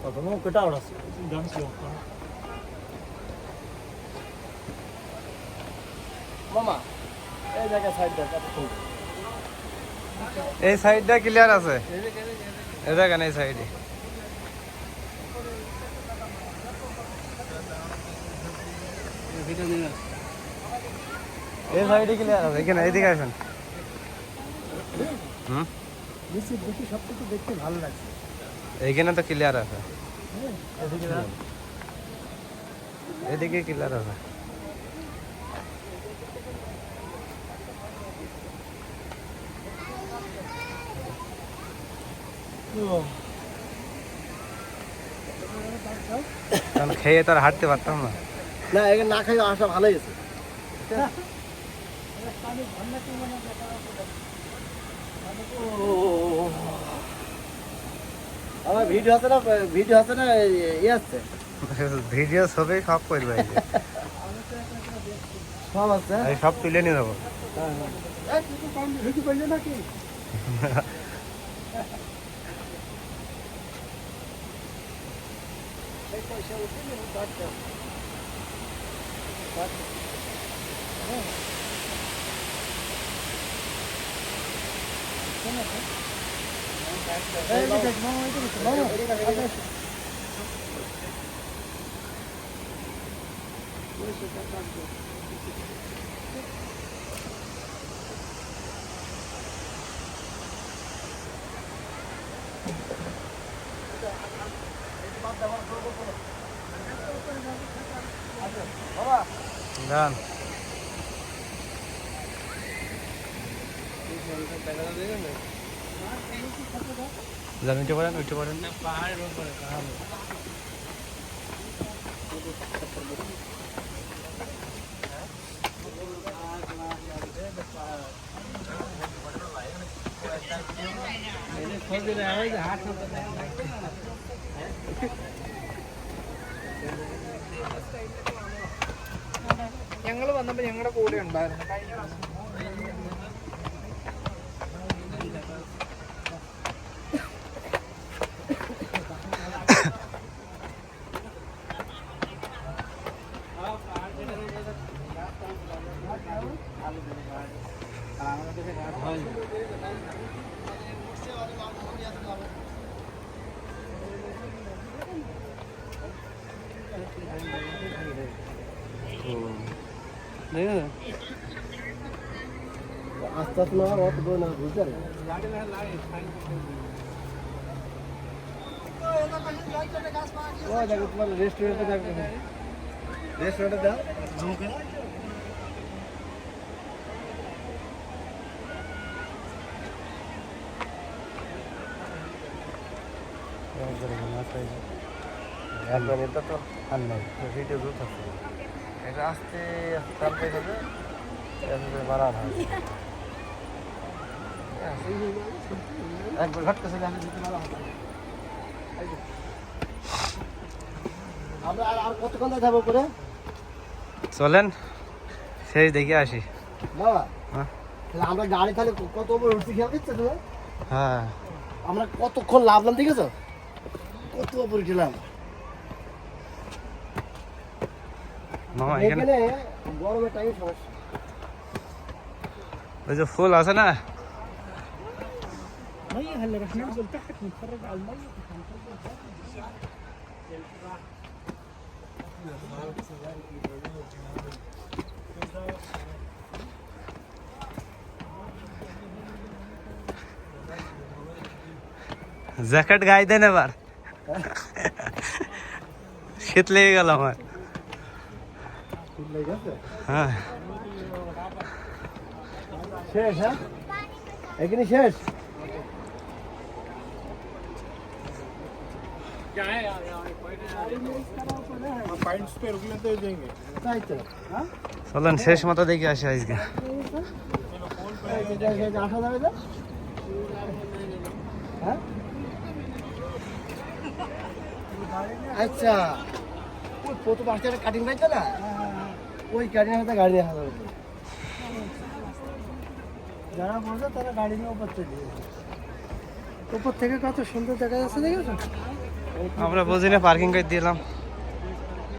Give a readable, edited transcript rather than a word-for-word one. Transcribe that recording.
너무 그다 알았어. 양수. মামা এই জায়গা সাইড দেখা তো এই সাইডটা ক্লিয়ার আছে এই জায়গা নেই সাইডে এই সাইডে ক্লিয়ার আছে এখানে এইদিকে আসেন নিচে দেখি সব কিছু দেখতে ভালো লাগছে এইখানে তো ক্লিয়ার আছে এদিকে ক্লিয়ার আছে কারণ খেয়ে তো আর হাঁটতে পারতাম না না এখানে না খাই আসা ভালোই আছে আমার ভিডিও আছে না ইয়ে আছে ভিডিও ছবি সব করবে সব আছে সব তুলে নিয়ে যাবো নাকি যান যান উঠে পড়েন পাহাড়ের উপরে ഞങ്ങൾ വന്നപ്പോ ഞങ്ങളുടെ കൂടെ ഉണ്ടായിരുന്നു আস্তে আস্তে না অত বই না বুঝতে দেখো তোমার রেস্টুরেন্টে যাবে রেস্টুরেন্টে যাও ঝুমকে এটা তো আর নাই ভিডিও দূর থাকছে এটা আস্তে আস্তে তারপরে যাবে বাড়ার হয় একবার ঘট কাছে জানি দিতে ভালো হবে আমরা আর কতক্ষণ যাবো করে চলেন শেষ দেখে আসি বাবা হ্যাঁ আমরা গাড়ি তাহলে কত উপর উঠতে খেয়াল করছো তুমি হ্যাঁ আমরা কতক্ষণ লাভলাম ঠিক আছে কত উপর গেলাম মামা এখানে এখানে গরমের টাইমে সমস্যা ওই যে ফুল আছে না مية هلا رح ننزل تحت نتفرج على المية জ্যাকেট গায়ে দেন এবার শীত লেগে গেল আমার হ্যাঁ শেষ হ্যাঁ এখানে শেষ চলেন শেষ মতো দেখে আসি আজকে আসা যাবে না হ্যাঁ আচ্ছা ওই প্রথম পাশে একটা কাটিং বাইছে না ওই কাটিং হাতে গাড়ি নিয়ে আসা যাবে যারা বলছে তারা গাড়ি নিয়ে উপর চলে উপর থেকে কত সুন্দর দেখা যাচ্ছে দেখেছো আমরা বুঝি না পার্কিং করে দিলাম।